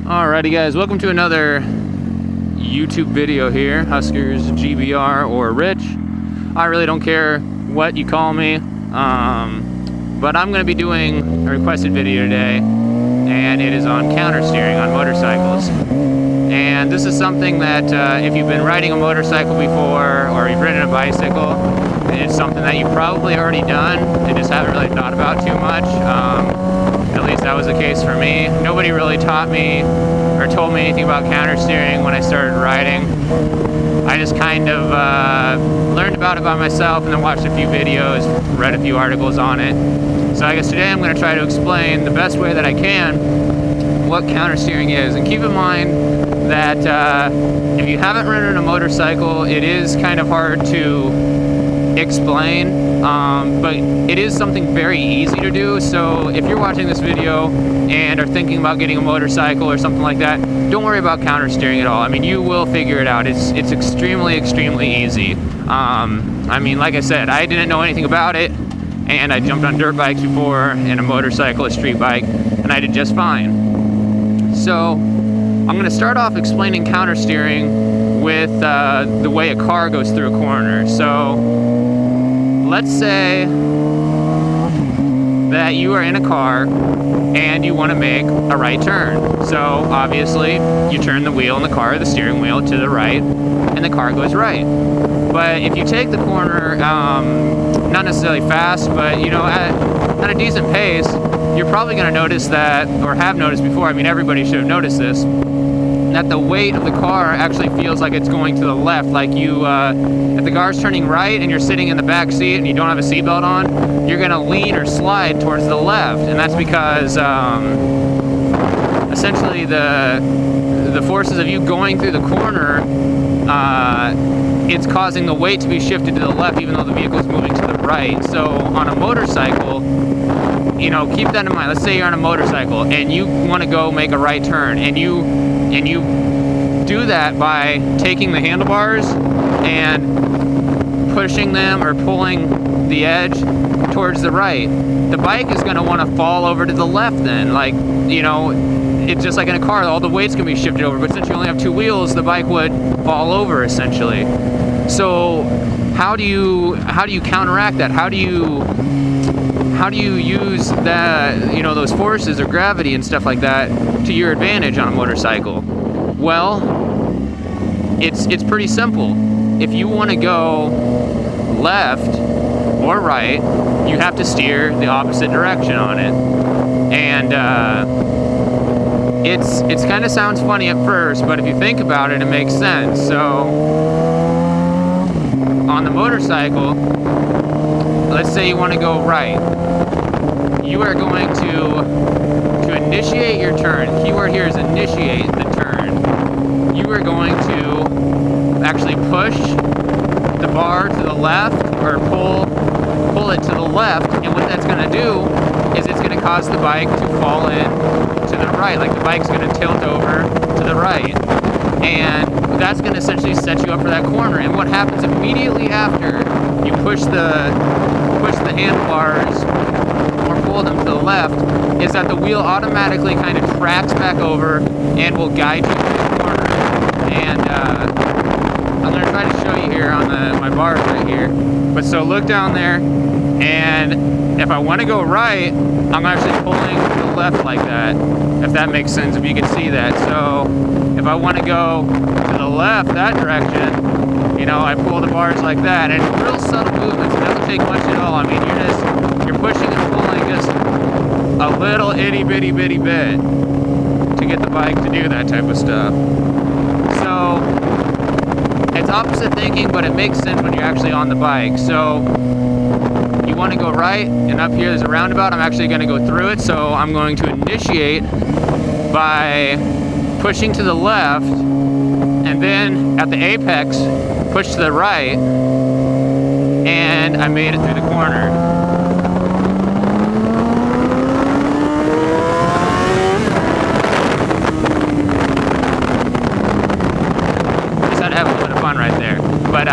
Alrighty guys, welcome to another YouTube video here, Huskers, GBR, or Rich. I really don't care what you call me, but I'm going to be doing a requested video today, and it is on countersteering on motorcycles. And this is something that if you've been riding a motorcycle before, or you've ridden a bicycle, it's something that you've probably already done and just haven't really thought about too much. At least that was the case for me. Nobody really taught me or told me anything about countersteering when I started riding. I just kind of learned about it by myself and then watched a few videos, read a few articles on it. So I guess today I'm going to try to explain the best way that I can what countersteering is. And keep in mind that if you haven't ridden a motorcycle, it is kind of hard to explain, but it is something very easy to do. So if you're watching this video and are thinking about getting a motorcycle or something like that, don't worry about countersteering at all. I mean, you will figure it out. It's extremely easy. I mean, like I said, I didn't know anything about it, and I jumped on dirt bikes before, and a motorcycle, a street bike, and I did just fine. So I'm going to start off explaining countersteering with the way a car goes through a corner. So let's say that you are in a car and you want to make a right turn. So obviously you turn the wheel in the car, the steering wheel, to the right, and the car goes right. But if you take the corner, not necessarily fast, but you know, at a decent pace, you're probably going to notice that, or have noticed before, I mean everybody should have noticed this, that the weight of the car actually feels like it's going to the left. Like you, if the car's turning right and you're sitting in the back seat and you don't have a seatbelt on, you're gonna lean or slide towards the left, and that's because essentially the forces of you going through the corner, it's causing the weight to be shifted to the left, even though the vehicle is moving to the right. So on a motorcycle, you know, keep that in mind. Let's say you're on a motorcycle and you want to go make a right turn, and you do that by taking the handlebars and pushing them or pulling the edge towards the right. The bike is going to want to fall over to the left then. Like, you know, it's just like in a car, all the weight's going to be shifted over, but since you only have two wheels, the bike would fall over essentially. So how do you counteract that? How do you use that, you know, those forces or gravity and stuff like that to your advantage on a motorcycle? Well, it's pretty simple. If you want to go left or right, you have to steer the opposite direction on it. And it's kind of sounds funny at first, but if you think about it, it makes sense. So on the motorcycle, let's say you want to go right. You are going to initiate your turn. Keyword here is initiate the turn. You are going to actually push the bar to the left, or pull it to the left, and what that's going to do is it's going to cause the bike to fall in to the right. Like the bike's going to tilt over to the right, and that's going to essentially set you up for that corner. And what happens immediately after you push the handlebars or pull them to the left is that the wheel automatically kind of tracks back over and will guide you through the corner. And I'm going to try to show you here on my bars right here. But so look down there, and if I want to go right, I'm actually pulling to the left like that, if that makes sense, if you can see that. So if I want to go to the left, that direction, you know, I pull the bars like that, and it's real subtle movements. It doesn't take much at all. I mean, you're pushing and pulling just a little itty bitty bit to get the bike to do that type of stuff. So it's opposite thinking, but it makes sense when you're actually on the bike. So you want to go right, and up here there's a roundabout. I'm actually going to go through it, so I'm going to initiate by pushing to the left, and then at the apex push to the right, and I made it through the corner. Just had to have a little bit of fun right there. But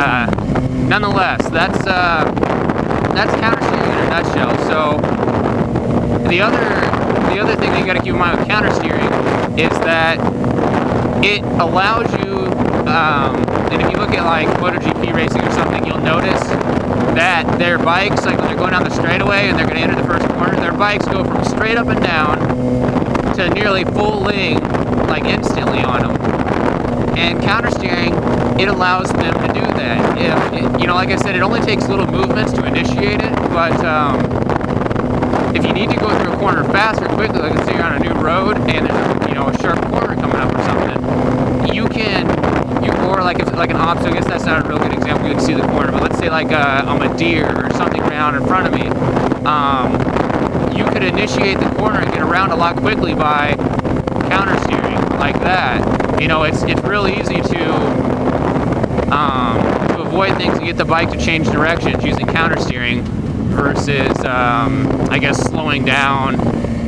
nonetheless, that's countersteering in a nutshell. So the other the other thing that you got to keep in mind with countersteering is that it allows you, and if you look at like MotoGP racing or something, you'll notice that their bikes, like when they're going down the straightaway and they're going to enter the first corner, their bikes go from straight up and down to nearly full ling, like instantly on them. And countersteering, it allows them to do that. You know, like I said, it only takes little movements to initiate it, but if you need to go through a corner fast or quickly, like let's say you're on a new road and there's, you know, a sharp corner coming up or something, you can, or like if like an obstacle, I guess that's not a real good example, you can see the corner, but let's say like I'm a deer or something around in front of me, you could initiate the corner and get around a lot quickly by countersteering like that. You know, it's real easy to avoid things and get the bike to change directions using countersteering versus, I guess, slowing down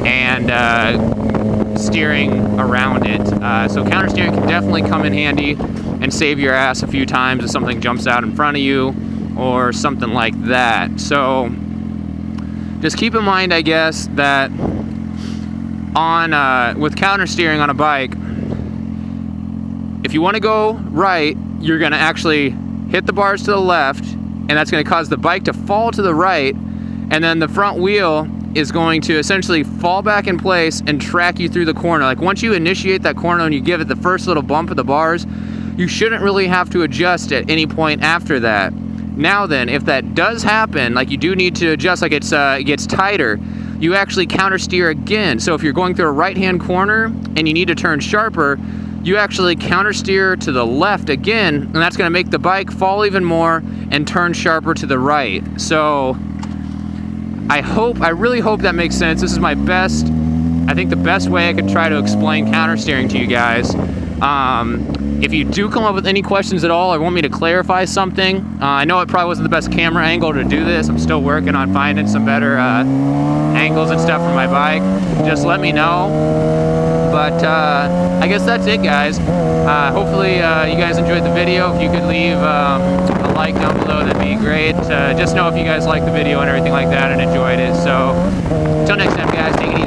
and steering around it. So countersteering can definitely come in handy and save your ass a few times if something jumps out in front of you or something like that. So just keep in mind, I guess, that on with countersteering on a bike, if you want to go right, you're going to actually hit the bars to the left, and that's going to cause the bike to fall to the right, and then the front wheel is going to essentially fall back in place and track you through the corner. Like once you initiate that corner and you give it the first little bump of the bars, you shouldn't really have to adjust at any point after that. Now then, if that does happen, like you do need to adjust, like it gets tighter, you actually countersteer again. So if you're going through a right-hand corner and you need to turn sharper, you actually countersteer to the left again, and that's going to make the bike fall even more and turn sharper to the right. So I really hope that makes sense. This is my best, I think the best way I could try to explain countersteering to you guys. If you do come up with any questions at all or want me to clarify something, I know it probably wasn't the best camera angle to do this. I'm still working on finding some better angles and stuff for my bike. Just let me know. But I guess that's it, guys. Hopefully you guys enjoyed the video. If you could leave a like down below, that'd be great. Just know if you guys liked the video and everything like that and enjoyed it. So until next time, guys, take it easy.